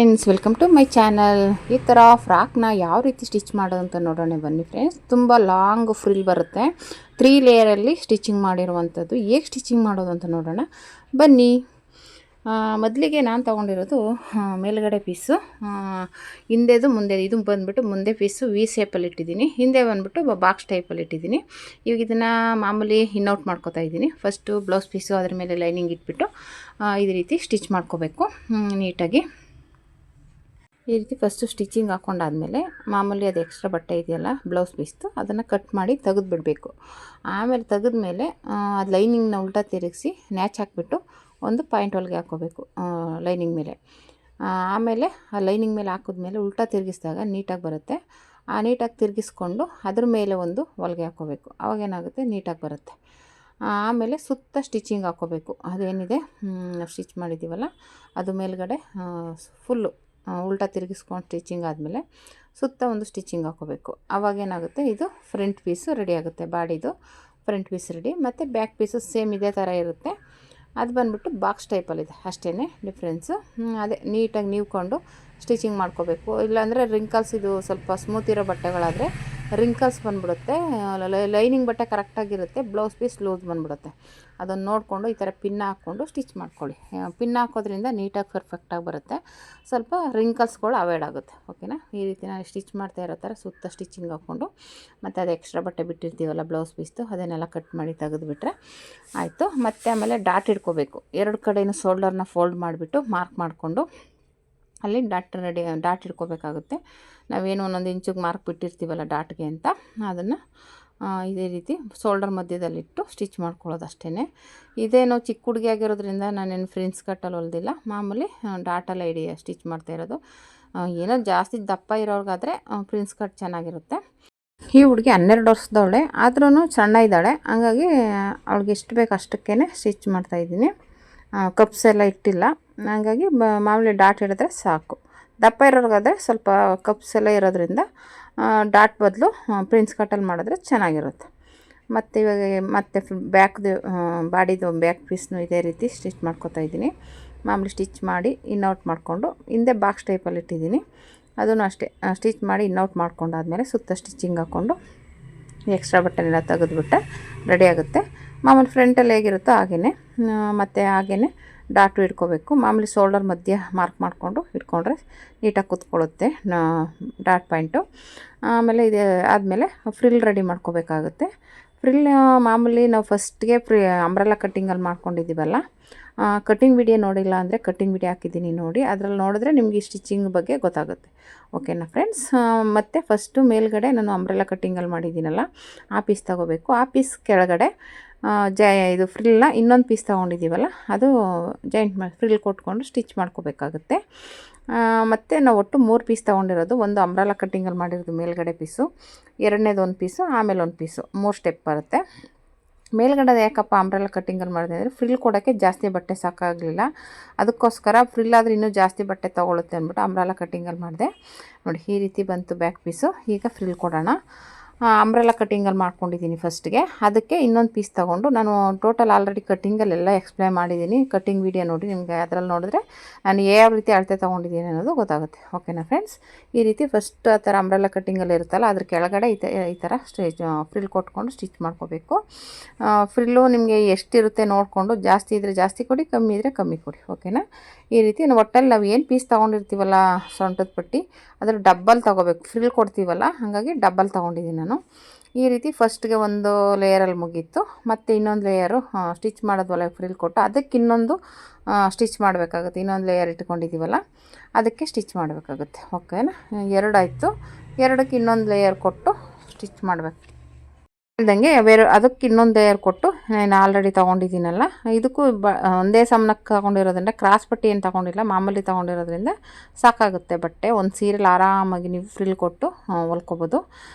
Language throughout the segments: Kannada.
Friends, welcome to my channel. ಈ ಥರ ಫ್ರಾಕ್ನ ಯಾವ ರೀತಿ ಸ್ಟಿಚ್ ಮಾಡೋದು ಅಂತ ನೋಡೋಣ ಬನ್ನಿ ಫ್ರೆಂಡ್ಸ್. ತುಂಬ ಲಾಂಗ್ ಫ್ರಿಲ್ ಬರುತ್ತೆ, 3 ಲೇಯರಲ್ಲಿ ಸ್ಟಿಚಿಂಗ್ ಮಾಡಿರುವಂಥದ್ದು. ಹೇಗೆ ಸ್ಟಿಚಿಂಗ್ ಮಾಡೋದು ಅಂತ ನೋಡೋಣ ಬನ್ನಿ. ಮೊದಲಿಗೆ ನಾನು ತೊಗೊಂಡಿರೋದು ಮೇಲ್ಗಡೆ ಪೀಸು, ಹಿಂದೆದು ಮುಂದೆ, ಇದು ಬಂದುಬಿಟ್ಟು ಮುಂದೆ ಪೀಸು ವಿ ಶೇಪಲ್ಲಿ ಇಟ್ಟಿದ್ದೀನಿ, ಹಿಂದೆ ಬಂದುಬಿಟ್ಟು ಬಾಕ್ಸ್ ಟೈಪಲ್ಲಿ ಇಟ್ಟಿದ್ದೀನಿ. ಇವಾಗ ಇದನ್ನು ಮಾಮೂಲಿ ಇನ್ನೌಟ್ ಮಾಡ್ಕೋತಾ ಇದ್ದೀನಿ. ಫಸ್ಟು ಬ್ಲೌಸ್ ಪೀಸು ಅದ್ರ ಮೇಲೆ ಲೈನಿಂಗ್ ಇಟ್ಬಿಟ್ಟು ಇದೇ ರೀತಿ ಸ್ಟಿಚ್ ಮಾಡ್ಕೋಬೇಕು ನೀಟಾಗಿ. ಈ ರೀತಿ ಫಸ್ಟು ಸ್ಟಿಚಿಂಗ್ ಹಾಕ್ಕೊಂಡಾದಮೇಲೆ ಮಾಮೂಲಿ ಅದು ಎಕ್ಸ್ಟ್ರಾ ಬಟ್ಟೆ ಇದೆಯಲ್ಲ ಬ್ಲೌಸ್ ಪೀಸ್ದು, ಅದನ್ನು ಕಟ್ ಮಾಡಿ ತೆಗೆದುಬಿಡಬೇಕು. ಆಮೇಲೆ ತೆಗೆದ್ಮೇಲೆ ಅದು ಲೈನಿಂಗ್ನ ಉಲ್ಟಾ ತಿರುಗಿಸಿ ನ್ಯಾಚ್ ಹಾಕ್ಬಿಟ್ಟು ಒಂದು ಪಾಯಿಂಟ್ ಹೊಲಿಗೆ ಹಾಕ್ಕೋಬೇಕು ಲೈನಿಂಗ್ ಮೇಲೆ. ಆಮೇಲೆ ಆ ಲೈನಿಂಗ್ ಮೇಲೆ ಹಾಕಿದ್ಮೇಲೆ ಉಲ್ಟಾ ತಿರುಗಿಸಿದಾಗ ನೀಟಾಗಿ ಬರುತ್ತೆ. ಆ ನೀಟಾಗಿ ತಿರುಗಿಸ್ಕೊಂಡು ಅದ್ರ ಮೇಲೆ ಒಂದು ಹೊಲಿಗೆ ಹಾಕ್ಕೋಬೇಕು. ಅವಾಗೇನಾಗುತ್ತೆ, ನೀಟಾಗಿ ಬರುತ್ತೆ. ಆಮೇಲೆ ಸುತ್ತ ಸ್ಟಿಚಿಂಗ್ ಹಾಕ್ಕೋಬೇಕು. ಅದೇನಿದೆ ಸ್ಟಿಚ್ ಮಾಡಿದ್ದೀವಲ್ಲ ಅದು ಮೇಲ್ಗಡೆ ಫುಲ್ಲು ಉಲ್ಟಾ ತಿರುಗಿಸ್ಕೊಂಡು ಸ್ಟಿಚಿಂಗ್ ಆದಮೇಲೆ ಸುತ್ತ ಒಂದು ಸ್ಟಿಚಿಂಗ್ ಹಾಕ್ಕೋಬೇಕು. ಆವಾಗೇನಾಗುತ್ತೆ, ಇದು ಫ್ರಂಟ್ ಪೀಸು ರೆಡಿ ಆಗುತ್ತೆ. ಬಾಡಿದು ಫ್ರಂಟ್ ಪೀಸ್ ರೆಡಿ. ಮತ್ತು ಬ್ಯಾಕ್ ಪೀಸು ಸೇಮ್ ಇದೇ ಥರ ಇರುತ್ತೆ. ಅದು ಬಂದುಬಿಟ್ಟು ಬಾಕ್ಸ್ ಟೈಪಲ್ಲಿದೆ, ಅಷ್ಟೇ ಡಿಫ್ರೆನ್ಸು. ಅದೇ ನೀಟಾಗಿ ನೀವ್ಕೊಂಡು ಸ್ಟಿಚಿಂಗ್ ಮಾಡ್ಕೋಬೇಕು. ಇಲ್ಲಾಂದರೆ ರಿಂಕಲ್ಸ್, ಇದು ಸ್ವಲ್ಪ ಸ್ಮೂತ್ ಇರೋ ಬಟ್ಟೆಗಳಾದರೆ ರಿಂಕಲ್ಸ್ ಬಂದುಬಿಡುತ್ತೆ. ಲೈನಿಂಗ್ ಬಟ್ಟೆ ಕರೆಕ್ಟಾಗಿರುತ್ತೆ, ಬ್ಲೌಸ್ ಪೀಸ್ ಲೂಸ್ ಬಂದುಬಿಡುತ್ತೆ. ಅದನ್ನು ನೋಡಿಕೊಂಡು ಈ ಥರ ಪಿನ್ ಹಾಕ್ಕೊಂಡು ಸ್ಟಿಚ್ ಮಾಡ್ಕೊಳ್ಳಿ. ಪಿನ್ ಹಾಕೋದ್ರಿಂದ ನೀಟಾಗಿ ಪರ್ಫೆಕ್ಟಾಗಿ ಬರುತ್ತೆ. ಸ್ವಲ್ಪ ರಿಂಕಲ್ಸ್ಗಳು ಅವಾಯ್ಡ್ ಆಗುತ್ತೆ. ಓಕೆನಾ? ಈ ರೀತಿ ನಾನು ಸ್ಟಿಚ್ ಮಾಡ್ತಾ ಇರೋ ಥರ ಸುತ್ತ ಸ್ಟಿಚಿಂಗ್ ಹಾಕ್ಕೊಂಡು, ಮತ್ತು ಅದು ಎಕ್ಸ್ಟ್ರಾ ಬಟ್ಟೆ ಬಿಟ್ಟಿರ್ತೀವಲ್ಲ ಬ್ಲೌಸ್ ಪೀಸ್ದು, ಅದನ್ನೆಲ್ಲ ಕಟ್ ಮಾಡಿ ತೆಗೆದುಬಿಟ್ರೆ ಆಯಿತು. ಮತ್ತು ಆಮೇಲೆ ಡಾಟ್ ಇಟ್ಕೋಬೇಕು. ಎರಡು ಕಡೆಯೂ ಶೋಲ್ಡರ್ನ ಫೋಲ್ಡ್ ಮಾಡಿಬಿಟ್ಟು ಮಾರ್ಕ್ ಮಾಡಿಕೊಂಡು ಅಲ್ಲಿ ಡಾಟ್ ಇಟ್ಕೋಬೇಕಾಗುತ್ತೆ. ನಾವೇನು ಒಂದೊಂದು ಇಂಚಿಗೆ ಮಾರ್ಕ್ ಬಿಟ್ಟಿರ್ತೀವಲ್ಲ ಡಾಟ್ಗೆ ಅಂತ, ಅದನ್ನು ಇದೇ ರೀತಿ ಶೋಲ್ಡರ್ ಮಧ್ಯದಲ್ಲಿಟ್ಟು ಸ್ಟಿಚ್ ಮಾಡ್ಕೊಳ್ಳೋದು ಅಷ್ಟೇ. ಇದೇನೋ ಚಿಕ್ಕ ಹುಡುಗಿ ಆಗಿರೋದ್ರಿಂದ ನಾನೇನು ಫ್ರಿನ್ಸ್ ಕಟ್ಟಲ್ಲಿ ಹೊಲ್ದಿಲ್ಲ, ಮಾಮೂಲಿ ಡಾಟೆಲ್ಲ ಸ್ಟಿಚ್ ಮಾಡ್ತಾ ಇರೋದು. ಏನೋ ಜಾಸ್ತಿ ದಪ್ಪ ಇರೋರ್ಗಾದರೆ ಫ್ರಿನ್ಸ್ ಕಟ್ ಚೆನ್ನಾಗಿರುತ್ತೆ. ಈ ಹುಡುಗಿ 12 ವರ್ಷದವಳೆ, ಆದ್ರೂ ಸಣ್ಣ ಇದ್ದಾಳೆ. ಹಂಗಾಗಿ ಅವಳಿಗೆ ಎಷ್ಟು ಬೇಕು ಅಷ್ಟಕ್ಕೇ ಸ್ಟಿಚ್ ಮಾಡ್ತಾಯಿದ್ದೀನಿ. ಕಪ್ಸ್ ಎಲ್ಲ ಇಟ್ಟಿಲ್ಲ, ಹಾಗಾಗಿ ಮಾಮೂಲಿ ಡಾಟ್ ಹಿಡಿದ್ರೆ ಸಾಕು. ದಪ್ಪ ಇರೋರ್ಗಾದರೆ ಸ್ವಲ್ಪ ಕಪ್ಸ್ ಎಲ್ಲ ಇರೋದ್ರಿಂದ ಡಾಟ್ ಬದಲು ಪ್ರಿನ್ಸ್ ಕಟ್ಟಲ್ಲಿ ಮಾಡಿದ್ರೆ ಚೆನ್ನಾಗಿರುತ್ತೆ. ಮತ್ತು ಇವಾಗ ಮತ್ತೆ ಬ್ಯಾಕ್ದು ಬಾಡಿದು ಬ್ಯಾಕ್ ಪೀಸ್ನು ಇದೇ ರೀತಿ ಸ್ಟಿಚ್ ಮಾಡ್ಕೊತಾ ಇದ್ದೀನಿ. ಮಾಮೂಲಿ ಸ್ಟಿಚ್ ಮಾಡಿ ಇನ್ನೌಟ್ ಮಾಡಿಕೊಂಡು ಹಿಂದೆ ಬಾಕ್ಸ್ ಟೈಪಲ್ಲಿ ಇಟ್ಟಿದ್ದೀನಿ. ಅದನ್ನು ಅಷ್ಟೇ ಸ್ಟಿಚ್ ಮಾಡಿ ಇನ್ನೌಟ್ ಮಾಡ್ಕೊಂಡಾದ್ಮೇಲೆ ಸುತ್ತ ಸ್ಟಿಚಿಂಗ್ ಹಾಕ್ಕೊಂಡು ಎಕ್ಸ್ಟ್ರಾ ಬಟ್ಟೆನೆಲ್ಲ ತೆಗೆದುಬಿಟ್ಟೆ ರೆಡಿ ಆಗುತ್ತೆ. ಮಾಮೂಲಿ ಫ್ರಂಟಲ್ಲಿ ಹೇಗಿರುತ್ತೋ ಹಾಗೇ, ಮತ್ತು ಹಾಗೇ ಡಾಟು ಇಟ್ಕೋಬೇಕು. ಮಾಮೂಲಿ ಶೋಲ್ಡರ್ ಮಧ್ಯೆ ಮಾರ್ಕ್ ಮಾಡಿಕೊಂಡು ಇಟ್ಕೊಂಡ್ರೆ ನೀಟಾಗಿ ಕೂತ್ಕೊಳ್ಳುತ್ತೆ ಡಾಟ್ ಪಾಯಿಂಟು. ಆಮೇಲೆ ಇದು ಆದಮೇಲೆ ಫ್ರಿಲ್ ರೆಡಿ ಮಾಡ್ಕೋಬೇಕಾಗುತ್ತೆ. ಫ್ರಿಲ್ ಮಾಮೂಲಿ ನಾವು ಫಸ್ಟ್ಗೆ ಅಂಬ್ರೆಲಾ ಕಟ್ಟಿಂಗಲ್ಲಿ ಮಾಡ್ಕೊಂಡಿದ್ದೀವಲ್ಲ, ಕಟ್ಟಿಂಗ್ ವಿಡಿಯೋ ನೋಡಿಲ್ಲ ಅಂದರೆ ಕಟ್ಟಿಂಗ್ ವಿಡಿಯೋ ಹಾಕಿದ್ದೀನಿ ನೋಡಿ, ಅದರಲ್ಲಿ ನೋಡಿದ್ರೆ ನಿಮಗೆ ಸ್ಟಿಚಿಂಗ್ ಬಗ್ಗೆ ಗೊತ್ತಾಗುತ್ತೆ. ಓಕೆನಾ ಫ್ರೆಂಡ್ಸ್? ಮತ್ತು ಫಸ್ಟು ಮೇಲ್ಗಡೆ ನಾನು ಅಂಬ್ರೆಲಾ ಕಟ್ಟಿಂಗಲ್ಲಿ ಮಾಡಿದ್ದೀನಲ್ಲ ಆ ಪೀಸ್ ತೊಗೋಬೇಕು. ಆ ಪೀಸ್ ಕೆಳಗಡೆ ಇದು ಫ್ರಿಲ್ನ ಇನ್ನೊಂದು ಪೀಸ್ ತೊಗೊಂಡಿದ್ದೀವಲ್ಲ ಅದು ಜಾಯಿಂಟ್ ಮಾಡಿ ಫ್ರಿಲ್ ಕೊಟ್ಕೊಂಡು ಸ್ಟಿಚ್ ಮಾಡ್ಕೋಬೇಕಾಗುತ್ತೆ. ಮತ್ತು ನಾವು ಒಟ್ಟು 3 ಪೀಸ್ ತೊಗೊಂಡಿರೋದು. ಒಂದು ಅಂಬ್ರೆಲಾ ಕಟ್ಟಿಂಗಲ್ಲಿ ಮಾಡಿರೋದು ಮೇಲ್ಗಡೆ ಪೀಸು, ಎರಡನೇದು ಒಂದು ಪೀಸು, ಆಮೇಲೆ ಒಂದು ಪೀಸು, 3 ಸ್ಟೆಪ್ ಬರುತ್ತೆ. ಮೇಲ್ಗಡೆ ಯಾಕಪ್ಪ ಅಂಬ್ರೆಲಾ ಕಟ್ಟಿಂಗಲ್ಲಿ ಮಾಡಿದೆ ಅಂದರೆ ಫ್ರಿಲ್ ಕೊಡೋಕ್ಕೆ ಜಾಸ್ತಿ ಬಟ್ಟೆ ಸಾಕಾಗಲಿಲ್ಲ, ಅದಕ್ಕೋಸ್ಕರ ಫ್ರಿಲ್ ಆದರೆ ಇನ್ನೂ ಜಾಸ್ತಿ ಬಟ್ಟೆ ತೊಗೊಳುತ್ತೆ ಅಂದ್ಬಿಟ್ಟು ಅಂಬ್ರೆಲಾ ಕಟ್ಟಿಂಗಲ್ಲಿ ಮಾಡಿದೆ. ನೋಡಿ ಈ ರೀತಿ ಬಂತು ಬ್ಯಾಕ್ ಪೀಸು. ಈಗ ಫ್ರಿಲ್ ಕೊಡೋಣ. ಅಂಬ್ರೆಲಾ ಕಟ್ಟಿಂಗಲ್ಲಿ ಮಾಡ್ಕೊಂಡಿದ್ದೀನಿ ಫಸ್ಟ್ಗೆ. ಅದಕ್ಕೆ ಇನ್ನೊಂದು ಪೀಸ್ ತೊಗೊಂಡು, ನಾನು ಟೋಟಲ್ ಆಲ್ರೆಡಿ ಕಟ್ಟಿಂಗಲ್ಲೆಲ್ಲ ಎಕ್ಸ್ಪ್ಲೈನ್ ಮಾಡಿದ್ದೀನಿ. ಕಟ್ಟಿಂಗ್ ವಿಡಿಯೋ ನೋಡಿ, ನಿಮಗೆ ಅದರಲ್ಲಿ ನೋಡಿದ್ರೆ ನಾನು ಯಾವ ರೀತಿ ಅಳತೆ ತೊಗೊಂಡಿದ್ದೀನಿ ಅನ್ನೋದು ಗೊತ್ತಾಗುತ್ತೆ. ಓಕೆನಾ ಫ್ರೆಂಡ್ಸ್? ಈ ರೀತಿ ಫಸ್ಟ್ ಆ ಥರ ಅಂಬ್ರೆಲಾ ಕಟ್ಟಿಂಗಲ್ಲಿ ಇರುತ್ತಲ್ಲ ಅದ್ರ ಕೆಳಗಡೆ ಈ ಥರ ಫ್ರಿಲ್ ಕೊಟ್ಕೊಂಡು ಸ್ಟಿಚ್ ಮಾಡ್ಕೋಬೇಕು. ಫ್ರಿಲ್ಲು ನಿಮಗೆ ಎಷ್ಟಿರುತ್ತೆ ನೋಡಿಕೊಂಡು, ಜಾಸ್ತಿ ಇದ್ದರೆ ಜಾಸ್ತಿ ಕೊಡಿ, ಕಮ್ಮಿ ಇದ್ದರೆ ಕಮ್ಮಿ ಕೊಡಿ. ಓಕೆನಾ? ಈ ರೀತಿ ಒಟ್ಟಲ್ಲಿ ನಾವು ಏನು ಪೀಸ್ ತೊಗೊಂಡಿರ್ತೀವಲ್ಲ ಸೊಂಟದ ಪಟ್ಟಿ, ಅದರ ಡಬ್ಬಲ್ ತೊಗೋಬೇಕು. ಫ್ರಿಲ್ ಕೊಡ್ತೀವಲ್ಲ, ಹಾಗಾಗಿ ಡಬ್ಬಲ್ ತೊಗೊಂಡಿದ್ದೀನಿ ನಾನು. ಈ ರೀತಿ ಫಸ್ಟ್ಗೆ ಒಂದು ಲೇಯರಲ್ಲಿ ಮುಗೀತು. ಮತ್ತು ಇನ್ನೊಂದು ಲೇಯರು ಸ್ಟಿಚ್ ಮಾಡೋದ್ವಲ್ಲ ಫ್ರಿಲ್ ಕೊಟ್ಟು, ಅದಕ್ಕೆ ಇನ್ನೊಂದು ಸ್ಟಿಚ್ ಮಾಡಬೇಕಾಗುತ್ತೆ. ಇನ್ನೊಂದು ಲೇಯರ್ ಇಟ್ಕೊಂಡಿದ್ದೀವಲ್ಲ ಅದಕ್ಕೆ ಸ್ಟಿಚ್ ಮಾಡಬೇಕಾಗುತ್ತೆ. ಓಕೆನಾ? 2 ಆಯಿತು. 2ಕ್ಕೆ ಇನ್ನೊಂದು ಲೇಯರ್ ಕೊಟ್ಟು ಸ್ಟಿಚ್ ಮಾಡಬೇಕು. ಇಲ್ದಂಗೆ ಅದಕ್ಕೆ ಇನ್ನೊಂದು ಲೇಯರ್ ಕೊಟ್ಟು ನಾನು ಆಲ್ರೆಡಿ ತೊಗೊಂಡಿದ್ದೀನಲ್ಲ, ಇದಕ್ಕೂ ಒಂದೇ ಸಮನಕ್ಕೆ ತೊಗೊಂಡಿರೋದ್ರಿಂದ ಕ್ರಾಸ್ ಪಟ್ಟಿ ಏನು ತೊಗೊಂಡಿಲ್ಲ, ಮಾಮೂಲಿ ತೊಗೊಂಡಿರೋದ್ರಿಂದ ಸಾಕಾಗುತ್ತೆ ಬಟ್ಟೆ. ಒಂದು ಸೀರೆಲಿ ಆರಾಮಾಗಿ ನೀವು ಫ್ರಿಲ್ ಕೊಟ್ಟು ಹೊಲ್ಕೊಬೋದು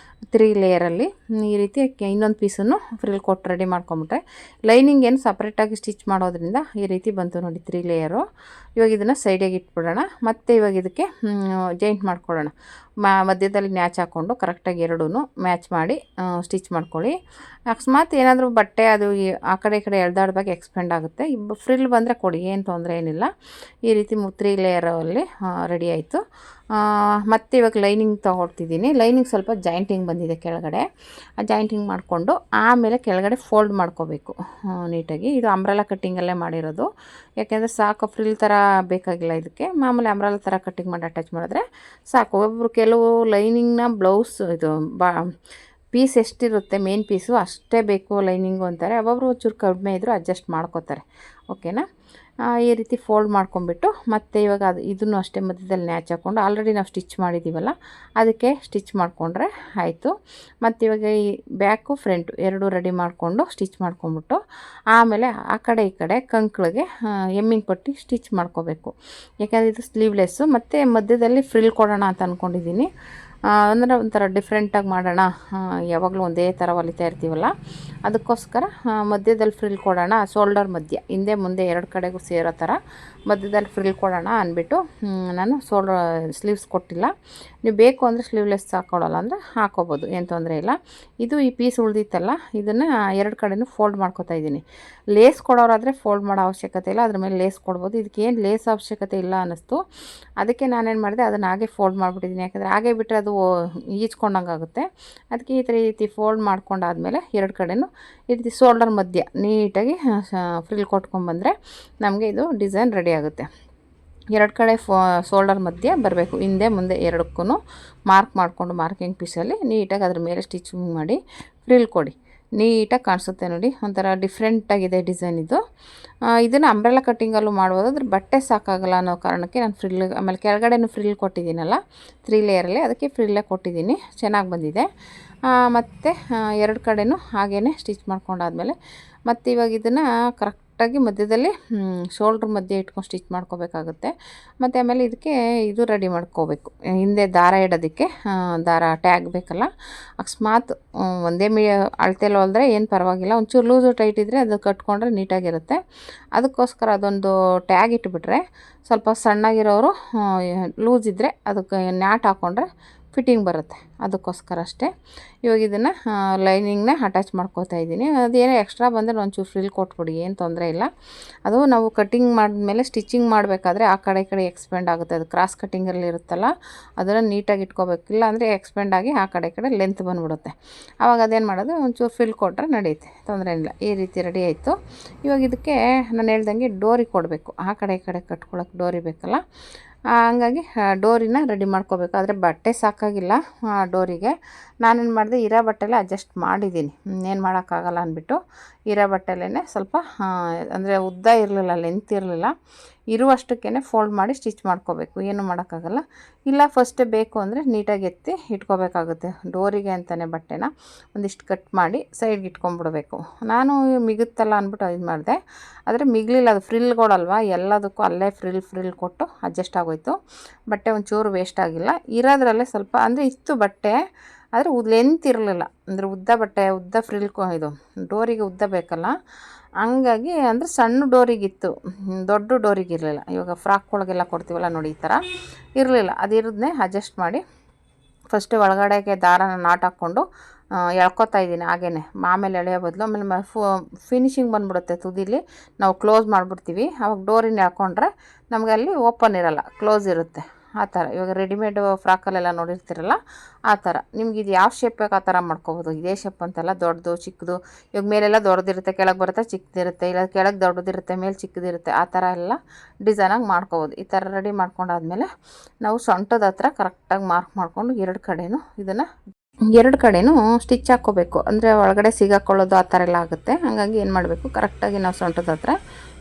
3 ಲೇಯರಲ್ಲಿ. ಈ ರೀತಿ ಇನ್ನೊಂದು ಪೀಸನ್ನು ಫ್ರಿಲ್ ಕೊಟ್ಟು ರೆಡಿ ಮಾಡ್ಕೊಂಬಿಟ್ರೆ, ಲೈನಿಂಗ್ ಏನು ಸಪ್ರೇಟಾಗಿ ಸ್ಟಿಚ್ ಮಾಡೋದ್ರಿಂದ ಈ ರೀತಿ ಬಂತು ನೋಡಿ 3 ಲೇಯರು. ಇವಾಗ ಇದನ್ನು ಸೈಡಿಗೆ ಇಟ್ಬಿಡೋಣ. ಮತ್ತು ಇವಾಗ ಇದಕ್ಕೆ ಜಾಯಿಂಟ್ ಮಾಡ್ಕೊಳ್ಳೋಣ. ಮಧ್ಯದಲ್ಲಿ ನ್ಯಾಚ್ ಹಾಕ್ಕೊಂಡು ಕರೆಕ್ಟಾಗಿ ಎರಡೂ ಮ್ಯಾಚ್ ಮಾಡಿ ಸ್ಟಿಚ್ ಮಾಡ್ಕೊಳ್ಳಿ. ಅಕಸ್ಮಾತ್ ಏನಾದರೂ ಬಟ್ಟೆ ಅದು ಆ ಕಡೆ ಈ ಕಡೆ ಎಳ್ದಾಡ್ದಾಗ ಎಕ್ಸ್ಪೆಂಡ್ ಆಗುತ್ತೆ. ಫ್ರಿಲ್ ಬಂದರೆ ಕೊಡಿ, ಏನು ತೊಂದರೆ ಏನಿಲ್ಲ. ಈ ರೀತಿ 3 ಲೇಯರಲ್ಲಿ ರೆಡಿ ಆಯಿತು. ಮತ್ತು ಇವಾಗ ಲೈನಿಂಗ್ ತೊಗೊಳ್ತಿದ್ದೀನಿ. ಲೈನಿಂಗ್ ಸ್ವಲ್ಪ ಜಾಯಿಂಟಿಂಗ್ ಬಂದಿದೆ ಕೆಳಗಡೆ. ಆ ಜಾಯಿಂಟಿಂಗ್ ಮಾಡಿಕೊಂಡು ಆಮೇಲೆ ಕೆಳಗಡೆ ಫೋಲ್ಡ್ ಮಾಡ್ಕೋಬೇಕು ನೀಟಾಗಿ. ಇದು ಅಂಬ್ರೆಲಾ ಕಟ್ಟಿಂಗಲ್ಲೇ ಮಾಡಿರೋದು. ಯಾಕೆಂದರೆ ಸಾಕು, ಫ್ರಿಲ್ ಥರ ಬೇಕಾಗಿಲ್ಲ ಇದಕ್ಕೆ. ಮಾಮೂಲಿ ಅಂಬ್ರೆಲಾ ಥರ ಕಟ್ಟಿಂಗ್ ಮಾಡಿ ಅಟ್ಯಾಚ್ ಮಾಡಿದ್ರೆ ಸಾಕು. ಒಬ್ಬರು ಕೆಲವು ಲೈನಿಂಗ್ನ ಬ್ಲೌಸ್ ಇದು ಪೀಸ್ ಎಷ್ಟಿರುತ್ತೆ ಮೇನ್ ಪೀಸು ಅಷ್ಟೇ ಬೇಕು ಲೈನಿಂಗು ಅಂತಾರೆ. ಒಬ್ಬೊಬ್ರು ಒಂಚೂರು ಕಡಿಮೆ ಇದ್ದರೂ ಅಡ್ಜಸ್ಟ್ ಮಾಡ್ಕೋತಾರೆ. ಓಕೆನಾ. ಈ ರೀತಿ ಫೋಲ್ಡ್ ಮಾಡ್ಕೊಂಬಿಟ್ಟು ಮತ್ತು ಇವಾಗ ಇದನ್ನು ಅಷ್ಟೇ ಮಧ್ಯದಲ್ಲಿ ನ್ಯಾಚ್ ಹಾಕ್ಕೊಂಡು ಆಲ್ರೆಡಿ ನಾವು ಸ್ಟಿಚ್ ಮಾಡಿದ್ದೀವಲ್ಲ ಅದಕ್ಕೆ ಸ್ಟಿಚ್ ಮಾಡಿಕೊಂಡ್ರೆ ಆಯಿತು. ಮತ್ತು ಇವಾಗ ಈ ಬ್ಯಾಕು ಫ್ರಂಟು ಎರಡೂ ರೆಡಿ ಮಾಡಿಕೊಂಡು ಸ್ಟಿಚ್ ಮಾಡ್ಕೊಂಬಿಟ್ಟು ಆಮೇಲೆ ಆ ಕಡೆ ಈ ಕಡೆ ಕಂಕ್ಳಿಗೆ ಎಮ್ಮಿಂಗ್ ಪಟ್ಟಿ ಸ್ಟಿಚ್ ಮಾಡ್ಕೋಬೇಕು. ಯಾಕೆಂದರೆ ಇದು ಸ್ಲೀವ್ಲೆಸ್ಸು. ಮತ್ತು ಮಧ್ಯದಲ್ಲಿ ಫ್ರಿಲ್ ಕೊಡೋಣ ಅಂತ ಅಂದ್ಕೊಂಡಿದ್ದೀನಿ. ಅಂದರೆ ಒಂಥರ ಡಿಫ್ರೆಂಟಾಗಿ ಮಾಡೋಣ, ಯಾವಾಗಲೂ ಒಂದೇ ಥರ ಹೊಲಿತಾ ಇರ್ತೀವಲ್ಲ, ಅದಕ್ಕೋಸ್ಕರ ಮಧ್ಯದಲ್ಲಿ ಫ್ರಿಲ್ ಕೊಡೋಣ. ಶೋಲ್ಡರ್ ಮಧ್ಯ ಹಿಂದೆ ಮುಂದೆ ಎರಡು ಕಡೆಗೂ ಸೇರೋ ಥರ ಮಧ್ಯದಲ್ಲಿ ಫ್ರಿಲ್ ಕೊಡೋಣ ಅಂದ್ಬಿಟ್ಟು ನಾನು ಸ್ಲೀವ್ಸ್ ಕೊಟ್ಟಿಲ್ಲ. ನೀವು ಬೇಕು ಅಂದರೆ ಸ್ಲೀವ್ಲೆಸ್ ಹಾಕ್ಕೊಳ್ಳಲ್ಲ ಅಂದರೆ ಹಾಕೋಬೋದು, ಏನು ತೊಂದರೆ ಇಲ್ಲ. ಇದು ಈ ಪೀಸ್ ಉಳಿದಿತ್ತಲ್ಲ ಇದನ್ನು ಎರಡು ಕಡೆಯೂ ಫೋಲ್ಡ್ ಮಾಡ್ಕೊತಾ ಇದ್ದೀನಿ. ಲೇಸ್ ಕೊಡೋರಾದರೆ ಫೋಲ್ಡ್ ಮಾಡೋ ಅವಶ್ಯಕತೆ ಇಲ್ಲ, ಅದ್ರ ಮೇಲೆ ಲೇಸ್ ಕೊಡ್ಬೋದು. ಇದಕ್ಕೇನು ಲೇಸ್ ಅವಶ್ಯಕತೆ ಇಲ್ಲ ಅನ್ನಿಸ್ತು. ಅದಕ್ಕೆ ನಾನೇನು ಮಾಡಿದೆ, ಅದನ್ನು ಹಾಗೆ ಫೋಲ್ಡ್ ಮಾಡಿಬಿಟ್ಟಿದ್ದೀನಿ. ಯಾಕಂದರೆ ಹಾಗೆ ಬಿಟ್ಟರೆ ಅದು ಈಚ್ಕೊಂಡಂಗೆ ಆಗುತ್ತೆ. ಅದಕ್ಕೆ ಈ ರೀತಿ ಫೋಲ್ಡ್ ಮಾಡ್ಕೊಂಡಾದ್ಮೇಲೆ ಎರಡು ಕಡೆಯೂ ಈ ರೀತಿ ಶೋಲ್ಡರ್ ಮಧ್ಯ ನೀಟಾಗಿ ಫ್ರಿಲ್ ಕೊಟ್ಕೊಂಡ್ಬಂದರೆ ನಮಗೆ ಇದು ಡಿಸೈನ್ ರೆಡಿ ಆಗುತ್ತೆ. ಎರಡು ಕಡೆ ಶೋಲ್ಡರ್ ಮಧ್ಯೆ ಬರಬೇಕು, ಹಿಂದೆ ಮುಂದೆ ಎರಡಕ್ಕೂ ಮಾರ್ಕ್ ಮಾಡಿಕೊಂಡು ಮಾರ್ಕಿಂಗ್ ಪೀಸಲ್ಲಿ ನೀಟಾಗಿ ಅದ್ರ ಮೇಲೆ ಸ್ಟಿಚಿಂಗ್ ಮಾಡಿ ಫ್ರಿಲ್ ಕೊಡಿ. ನೀಟಾಗಿ ಕಾಣಿಸುತ್ತೆ ನೋಡಿ, ಒಂಥರ ಡಿಫ್ರೆಂಟಾಗಿದೆ ಡಿಸೈನ್ ಇದು. ಇದನ್ನು ಅಂಬ್ರೆಲಾ ಕಟ್ಟಿಂಗಲ್ಲೂ ಮಾಡ್ಬೋದು, ಅದ್ರ ಬಟ್ಟೆ ಸಾಕಾಗಲ್ಲ ಅನ್ನೋ ಕಾರಣಕ್ಕೆ ನಾನು ಫ್ರಿಲ್, ಆಮೇಲೆ ಕೆಳಗಡೆನೂ ಫ್ರಿಲ್ ಕೊಟ್ಟಿದ್ದೀನಲ್ಲ 3 ಲೇಯರಲ್ಲಿ, ಅದಕ್ಕೆ ಫ್ರಿಲ್ಲೇ ಕೊಟ್ಟಿದ್ದೀನಿ. ಚೆನ್ನಾಗಿ ಬಂದಿದೆ. ಮತ್ತು ಎರಡು ಕಡೆಯೂ ಹಾಗೇ ಸ್ಟಿಚ್ ಮಾಡ್ಕೊಂಡಾದ್ಮೇಲೆ ಮತ್ತು ಇವಾಗ ಇದನ್ನು ಕರೆಕ್ಟಾಗಿ ಮಧ್ಯದಲ್ಲಿ ಶೋಲ್ಡ್ರ್ ಮಧ್ಯೆ ಇಟ್ಕೊಂಡು ಸ್ಟಿಚ್ ಮಾಡ್ಕೋಬೇಕಾಗುತ್ತೆ. ಮತ್ತು ಆಮೇಲೆ ಇದಕ್ಕೆ ಇದು ರೆಡಿ ಮಾಡ್ಕೋಬೇಕು, ಹಿಂದೆ ದಾರ ಇಡೋದಕ್ಕೆ ದಾರ ಟ್ಯಾಗ್ ಬೇಕಲ್ಲ. ಅಕಸ್ಮಾತ್ ಒಂದೇ ಅಳತೆಯಲ್ಲಿ ಹೊಲಿದ್ರೆ ಏನು ಪರವಾಗಿಲ್ಲ, ಒಂಚೂರು ಲೂಸು ಟೈಟ್ ಇದ್ದರೆ ಅದು ಕಟ್ಕೊಂಡ್ರೆ ನೀಟಾಗಿರುತ್ತೆ. ಅದಕ್ಕೋಸ್ಕರ ಅದೊಂದು ಟ್ಯಾಗ್ ಇಟ್ಬಿಟ್ರೆ ಸ್ವಲ್ಪ ಸಣ್ಣಗಿರೋರು ಲೂಸ್ ಇದ್ದರೆ ಅದಕ್ಕೆ ನ್ಯಾಟ್ ಹಾಕ್ಕೊಂಡ್ರೆ ಫಿಟ್ಟಿಂಗ್ ಬರುತ್ತೆ, ಅದಕ್ಕೋಸ್ಕರ ಅಷ್ಟೇ. ಇವಾಗ ಇದನ್ನು ಲೈನಿಂಗ್ನ ಅಟ್ಯಾಚ್ ಮಾಡ್ಕೋತಾ ಇದ್ದೀನಿ. ಅದೇನೋ ಎಕ್ಸ್ಟ್ರಾ ಬಂದರೆ ಒಂಚೂರು ಫ್ರಿಲ್ ಕೊಟ್ಬಿಡಿ, ಏನು ತೊಂದರೆ ಇಲ್ಲ. ಅದು ನಾವು ಕಟ್ಟಿಂಗ್ ಮಾಡಿದ್ಮೇಲೆ ಸ್ಟಿಚಿಂಗ್ ಮಾಡಬೇಕಾದ್ರೆ ಆ ಕಡೆ ಈ ಕಡೆ ಎಕ್ಸ್ಪೆಂಡ್ ಆಗುತ್ತೆ. ಅದು ಕ್ರಾಸ್ ಕಟ್ಟಿಂಗಲ್ಲಿ ಇರುತ್ತಲ್ಲ ಅದನ್ನು ನೀಟಾಗಿ ಇಟ್ಕೋಬೇಕು. ಇಲ್ಲ ಅಂದರೆ ಎಕ್ಸ್ಪೆಂಡ್ ಆಗಿ ಆ ಕಡೆ ಈ ಕಡೆ ಲೆಂತ್ ಬಂದ್ಬಿಡುತ್ತೆ. ಆವಾಗ ಅದೇನು ಮಾಡೋದು, ಒಂಚೂರು ಫ್ರಿಲ್ ಕೊಟ್ಟರೆ ನಡೆಯುತ್ತೆ, ತೊಂದರೆ ಇಲ್ಲ. ಈ ರೀತಿ ರೆಡಿ ಆಯಿತು. ಇವಾಗ ಇದಕ್ಕೆ ನಾನು ಹೇಳ್ದಂಗೆ ಡೋರಿ ಕೊಡಬೇಕು, ಆ ಕಡೆ ಈ ಕಡೆ ಕಟ್ಕೊಳ್ಳೋಕೆ ಡೋರಿ ಬೇಕಲ್ಲ. ಹಂಗಾಗಿ ಡೋರಿನ ರೆಡಿ ಮಾಡ್ಕೋಬೇಕು. ಆದರೆ ಬಟ್ಟೆ ಸಾಕಾಗಿಲ್ಲ ಡೋರಿಗೆ. ನಾನೇನು ಮಾಡಿದೆ, ಇರೋ ಬಟ್ಟೆಲೇ ಅಡ್ಜಸ್ಟ್ ಮಾಡಿದ್ದೀನಿ, ಏನು ಮಾಡೋಕ್ಕಾಗಲ್ಲ ಅಂದ್ಬಿಟ್ಟು ಇರೋ ಬಟ್ಟೆಲೇ ಸ್ವಲ್ಪ ಅಂದರೆ ಉದ್ದ ಇರಲಿಲ್ಲ, ಲೆಂತ್ ಇರಲಿಲ್ಲ, ಇರುವಷ್ಟಕ್ಕೇ ಫೋಲ್ಡ್ ಮಾಡಿ ಸ್ಟಿಚ್ ಮಾಡ್ಕೋಬೇಕು, ಏನು ಮಾಡೋಕ್ಕಾಗಲ್ಲ. ಇಲ್ಲ ಫಸ್ಟೇ ಬೇಕು ಅಂದರೆ ನೀಟಾಗಿ ಎತ್ತಿ ಇಟ್ಕೋಬೇಕಾಗುತ್ತೆ. ಡೋರಿಗೆ ಅಂತಲೇ ಬಟ್ಟೆನ ಒಂದಿಷ್ಟು ಕಟ್ ಮಾಡಿ ಸೈಡ್ಗೆ ಇಟ್ಕೊಂಡ್ಬಿಡ್ಬೇಕು. ನಾನು ಮಿಗುತ್ತಲ್ಲ ಅಂದ್ಬಿಟ್ಟು ಇದು ಮಾಡಿದೆ, ಆದರೆ ಮಿಗಲಿಲ್ಲ. ಅದು ಫ್ರಿಲ್ಗಳಲ್ವ, ಎಲ್ಲದಕ್ಕೂ ಅಲ್ಲೇ ಫ್ರಿಲ್ ಕೊಟ್ಟು ಅಡ್ಜಸ್ಟ್ ಆಗೋಯ್ತು. ಬಟ್ಟೆ ಒಂಚೂರು ವೇಸ್ಟ್ ಆಗಿಲ್ಲ. ಇರೋದ್ರಲ್ಲೇ ಸ್ವಲ್ಪ ಅಂದರೆ ಇತ್ತು ಬಟ್ಟೆ, ಆದರೆ ಲೆಂತ್ ಇರಲಿಲ್ಲ. ಅಂದರೆ ಉದ್ದ ಬಟ್ಟೆ, ಉದ್ದ ಫ್ರಿಲ್ ಇದು ಡೋರಿಗೆ ಉದ್ದ ಬೇಕಲ್ಲ, ಹಂಗಾಗಿ ಅಂದರೆ ಸಣ್ಣ ಡೋರಿಗಿತ್ತು, ದೊಡ್ಡ ಡೋರಿಗಿರಲಿಲ್ಲ. ಇವಾಗ ಫ್ರಾಕ್ಗಳಿಗೆಲ್ಲ ಕೊಡ್ತೀವಲ್ಲ ನೋಡಿ, ಈ ಥರ ಇರಲಿಲ್ಲ. ಅದಿರೋದನ್ನೇ ಅಡ್ಜಸ್ಟ್ ಮಾಡಿ ಫಸ್ಟು ಒಳಗಡೆಗೆ ದಾರನ ನಾಟ್ ಹಾಕ್ಕೊಂಡು ಎಳ್ಕೊತಾ ಇದ್ದೀನಿ. ಹಾಗೇ ಆಮೇಲೆ ಎಳೆಯೋ ಬದಲು ಆಮೇಲೆ ಫಿನಿಶಿಂಗ್ ಬಂದುಬಿಡುತ್ತೆ. ತುದಿಲಿ ನಾವು ಕ್ಲೋಸ್ ಮಾಡಿಬಿಡ್ತೀವಿ, ಆವಾಗ ಡೋರಿನ ಎಳ್ಕೊಂಡ್ರೆ ನಮಗೆ ಅಲ್ಲಿ ಓಪನ್ ಇರೋಲ್ಲ, ಕ್ಲೋಸ್ ಇರುತ್ತೆ. ಆ ಥರ ಇವಾಗ ರೆಡಿಮೇಡ್ ಫ್ರಾಕಲ್ಲೆಲ್ಲ ನೋಡಿರ್ತೀರಲ್ಲ ಆ ಥರ. ನಿಮ್ಗೆ ಇದು ಯಾವ ಶೇಪ್ ಬೇಕು ಆ ಥರ ಮಾಡ್ಕೊಬೋದು. ಇದೇ ಶೇಪ್ ಅಂತೆಲ್ಲ ದೊಡ್ಡದು ಚಿಕ್ಕದು, ಇವಾಗ ಮೇಲೆಲ್ಲ ದೊಡ್ಡದಿರುತ್ತೆ, ಕೆಳಗೆ ಬರುತ್ತೆ ಚಿಕ್ಕದಿರುತ್ತೆ, ಇಲ್ಲ ಕೆಳಗೆ ದೊಡ್ಡದಿರುತ್ತೆ ಮೇಲೆ ಚಿಕ್ಕದಿರುತ್ತೆ, ಆ ಥರ ಎಲ್ಲ ಡಿಸೈನಾಗಿ ಮಾಡ್ಕೊಬೋದು. ಈ ಥರ ರೆಡಿ ಮಾಡ್ಕೊಂಡಾದ್ಮೇಲೆ ನಾವು ಸೊಂಟದ ಹತ್ರ ಕರೆಕ್ಟಾಗಿ ಮಾರ್ಕ್ ಮಾಡಿಕೊಂಡು ಎರಡು ಕಡೆಯೂ ಇದನ್ನು ಎರಡು ಕಡೆಯೂ ಸ್ಟಿಚ್ ಹಾಕ್ಕೋಬೇಕು. ಅಂದರೆ ಒಳಗಡೆ ಸಿಗಾಕೊಳ್ಳೋದು ಆ ಥರ ಎಲ್ಲ ಆಗುತ್ತೆ. ಹಾಗಾಗಿ ಏನು ಮಾಡಬೇಕು, ಕರೆಕ್ಟಾಗಿ ನಾವು ಸೊಂಟದ ಹತ್ರ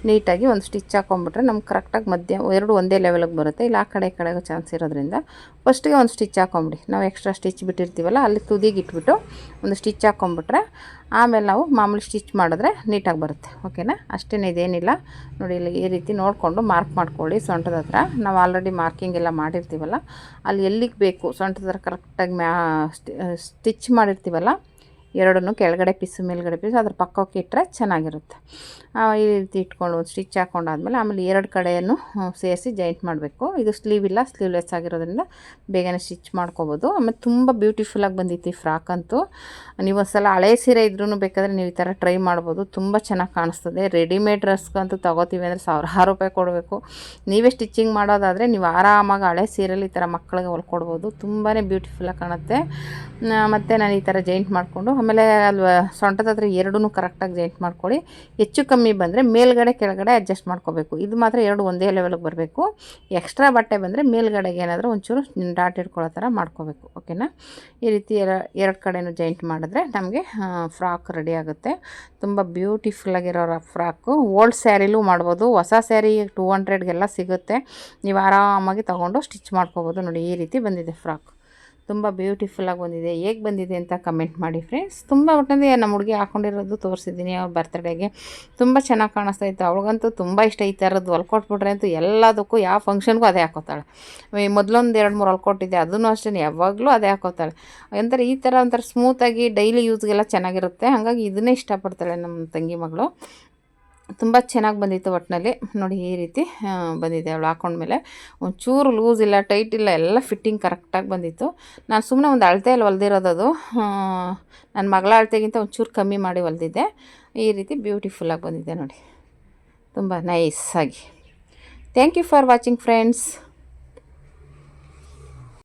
ನೀಟಾಗಿ ಒಂದು ಸ್ಟಿಚ್ ಹಾಕ್ಕೊಂಬಿಟ್ರೆ ನಮ್ಗೆ ಕರೆಕ್ಟಾಗಿ ಮಧ್ಯ ಎರಡು ಒಂದೇ ಲೆವೆಲಿಗೆ ಬರುತ್ತೆ. ಇಲ್ಲ ಆ ಕಡೆ ಈ ಕಡೆಗೂ ಚಾನ್ಸ್ ಇರೋದ್ರಿಂದ ಫಸ್ಟಿಗೆ ಒಂದು ಸ್ಟಿಚ್ ಹಾಕ್ಕೊಂಬಿಡಿ. ನಾವು ಎಕ್ಸ್ಟ್ರಾ ಸ್ಟಿಚ್ ಬಿಟ್ಟಿರ್ತೀವಲ್ಲ ಅಲ್ಲಿ ತುದಿಗೆ ಇಟ್ಬಿಟ್ಟು ಒಂದು ಸ್ಟಿಚ್ ಹಾಕ್ಕೊಂಬಿಟ್ರೆ ಆಮೇಲೆ ನಾವು ಮಾಮೂಲಿ ಸ್ಟಿಚ್ ಮಾಡಿದ್ರೆ ನೀಟಾಗಿ ಬರುತ್ತೆ. ಓಕೆನಾ, ಅಷ್ಟೇ, ಇದೇನಿಲ್ಲ ನೋಡಿ. ಇಲ್ಲಿ ಈ ರೀತಿ ನೋಡಿಕೊಂಡು ಮಾರ್ಕ್ ಮಾಡ್ಕೊಳ್ಳಿ ಸೊಂಟದ ಹತ್ರ. ನಾವು ಆಲ್ರೆಡಿ ಮಾರ್ಕಿಂಗ್ ಎಲ್ಲ ಮಾಡಿರ್ತೀವಲ್ಲ ಅಲ್ಲಿ ಎಲ್ಲಿಗೆ ಬೇಕು ಸೊಂಟದ ಹತ್ರ ಕರೆಕ್ಟಾಗಿ ಸ್ಟಿಚ್ ಮಾಡಿರ್ತೀವಲ್ಲ ಎರಡನ್ನೂ ಕೆಳಗಡೆ ಪೀಸು ಮೇಲ್ಗಡೆ ಪೀಸು ಅದ್ರ ಪಕ್ಕಕ್ಕೆ ಇಟ್ಟರೆ ಚೆನ್ನಾಗಿರುತ್ತೆ. ಈ ರೀತಿ ಇಟ್ಕೊಂಡು ಒಂದು ಸ್ಟಿಚ್ ಹಾಕ್ಕೊಂಡಾದ್ಮೇಲೆ ಆಮೇಲೆ ಎರಡು ಕಡೆಯನ್ನು ಸೇರಿಸಿ ಜಾಯಿಂಟ್ ಮಾಡಬೇಕು. ಇದು ಸ್ಲೀವ್ ಇಲ್ಲ, ಸ್ಲೀವ್ಲೆಸ್ ಆಗಿರೋದ್ರಿಂದ ಬೇಗನೆ ಸ್ಟಿಚ್ ಮಾಡ್ಕೋಬೋದು. ಆಮೇಲೆ ತುಂಬ ಬ್ಯೂಟಿಫುಲ್ಲಾಗಿ ಬಂದಿತ್ತು ಈ ಫ್ರಾಕ್ ಅಂತೂ. ನೀವು ಒಂದ್ಸಲ ಹಳೆ ಸೀರೆ ಇದ್ರೂ ಬೇಕಾದರೆ ನೀವು ಈ ಥರ ಟ್ರೈ ಮಾಡ್ಬೋದು, ತುಂಬ ಚೆನ್ನಾಗಿ ಕಾಣಿಸ್ತದೆ. ರೆಡಿಮೇಡ್ ಡ್ರೆಸ್ಗಂತೂ ತೊಗೋತೀವಿ ಅಂದರೆ ₹1000 ಕೊಡಬೇಕು. ನೀವೇ ಸ್ಟಿಚಿಂಗ್ ಮಾಡೋದಾದರೆ ನೀವು ಆರಾಮಾಗಿ ಹಳೆ ಸೀರೆಯಲ್ಲಿ ಈ ಥರ ಮಕ್ಕಳಿಗೆ ಹೊಲ್ಕೊಡ್ಬೋದು, ತುಂಬಾ ಬ್ಯೂಟಿಫುಲ್ಲಾಗಿ ಕಾಣುತ್ತೆ. ಮತ್ತು ನಾನು ಈ ಥರ ಜಾಯಿಂಟ್ ಮಾಡಿಕೊಂಡು ಆಮೇಲೆ ಅಲ್ಲಿ ಸೊಂಟದ ಹತ್ರ ಎರಡೂ ಕರೆಕ್ಟಾಗಿ ಜಾಯಿಂಟ್ ಮಾಡ್ಕೊಳ್ಳಿ. ಹೆಚ್ಚು ಕಮ್ಮಿ ಬಂದರೆ ಮೇಲ್ಗಡೆ ಕೆಳಗಡೆ ಅಡ್ಜಸ್ಟ್ ಮಾಡ್ಕೋಬೇಕು. ಇದು ಮಾತ್ರ ಎರಡು ಒಂದೇ ಲೆವೆಲ್ಗೆ ಬರಬೇಕು. ಎಕ್ಸ್ಟ್ರಾ ಬಟ್ಟೆ ಬಂದರೆ ಮೇಲ್ಗಡೆಗೆ ಏನಾದರೂ ಒಂಚೂರು ಡಾಟ್ ಇಟ್ಕೊಳ್ಳೋ ಥರ ಮಾಡ್ಕೋಬೇಕು. ಓಕೆನಾ? ಈ ರೀತಿ ಎರಡು ಕಡೆನೂ ಜಾಯಿಂಟ್ ಮಾಡಿದ್ರೆ ನಮಗೆ ಫ್ರಾಕ್ ರೆಡಿ ಆಗುತ್ತೆ. ತುಂಬ ಬ್ಯೂಟಿಫುಲ್ಲಾಗಿರೋ ಫ್ರಾಕು. ಓಲ್ಡ್ ಸ್ಯಾರಿಲೂ ಮಾಡ್ಬೋದು, ಹೊಸ ಸ್ಯಾರಿ 200ಗೆಲ್ಲ ಸಿಗುತ್ತೆ. ನೀವು ಆರಾಮಾಗಿ ತೊಗೊಂಡು ಸ್ಟಿಚ್ ಮಾಡ್ಕೋಬೋದು. ನೋಡಿ ಈ ರೀತಿ ಬಂದಿದೆ ಫ್ರಾಕ್, ತುಂಬ ಬ್ಯೂಟಿಫುಲ್ಲಾಗಿ ಬಂದಿದೆ. ಹೇಗೆ ಬಂದಿದೆ ಅಂತ ಕಮೆಂಟ್ ಮಾಡಿ ಫ್ರೆಂಡ್ಸ್. ತುಂಬ ಒಟ್ಟಿನಲ್ಲಿ ನಮ್ಮ ಹುಡುಗಿ ಹಾಕ್ಕೊಂಡಿರೋದು ತೋರಿಸಿದ್ದೀನಿ ಅವ್ರ ಬರ್ತಡೇಗೆ. ತುಂಬ ಚೆನ್ನಾಗಿ ಕಾಣಿಸ್ತಾ ಇತ್ತು. ಅವಳಿಗಂತೂ ತುಂಬ ಇಷ್ಟ ಈ ಥರದ್ದು. ಹೊಲ್ಕೊಟ್ಬಿಟ್ರೆ ಅಂತೂ ಎಲ್ಲದಕ್ಕೂ ಯಾವ ಫಂಕ್ಷನ್ಗೂ ಅದೇ ಹಾಕೋತಾಳೆ. ಮೊದಲೊಂದು 2-3 ಹೊಲ್ಕೊಟ್ಟಿದ್ದೆ, ಅದನ್ನು ಅಷ್ಟೇ ಯಾವಾಗಲೂ ಅದೇ ಹಾಕೋತಾಳೆ. ಒಂಥರ ಈ ಥರ ಒಂಥರ ಸ್ಮೂತಾಗಿ ಡೈಲಿ ಯೂಸ್ಗೆಲ್ಲ ಚೆನ್ನಾಗಿರುತ್ತೆ. ಹಾಗಾಗಿ ಇದನ್ನೇ ಇಷ್ಟಪಡ್ತಾಳೆ ನಮ್ಮ ತಂಗಿ ಮಗಳು. ತುಂಬ ಚೆನ್ನಾಗಿ ಬಂದಿತ್ತು ಒಟ್ಟಿನಲ್ಲಿ. ನೋಡಿ ಈ ರೀತಿ ಬಂದಿದೆ. ಅವಳು ಹಾಕೊಂಡ್ಮೇಲೆ ಒಂಚೂರು ಲೂಸ್ ಇಲ್ಲ, ಟೈಟ್ ಇಲ್ಲ, ಎಲ್ಲ ಫಿಟ್ಟಿಂಗ್ ಕರೆಕ್ಟಾಗಿ ಬಂದಿತ್ತು. ನಾನು ಸುಮ್ಮನೆ ಒಂದು ಅಳತೆಯಲ್ಲಿ ಹೊಲ್ದಿರೋದದು. ನನ್ನ ಮಗಳ ಅಳತೆಗಿಂತ ಒಂಚೂರು ಕಮ್ಮಿ ಮಾಡಿ ಹೊಲ್ದಿದ್ದೆ. ಈ ರೀತಿ ಬ್ಯೂಟಿಫುಲ್ಲಾಗಿ ಬಂದಿದೆ ನೋಡಿ, ತುಂಬ ನೈಸಾಗಿ. Thank you for watching friends.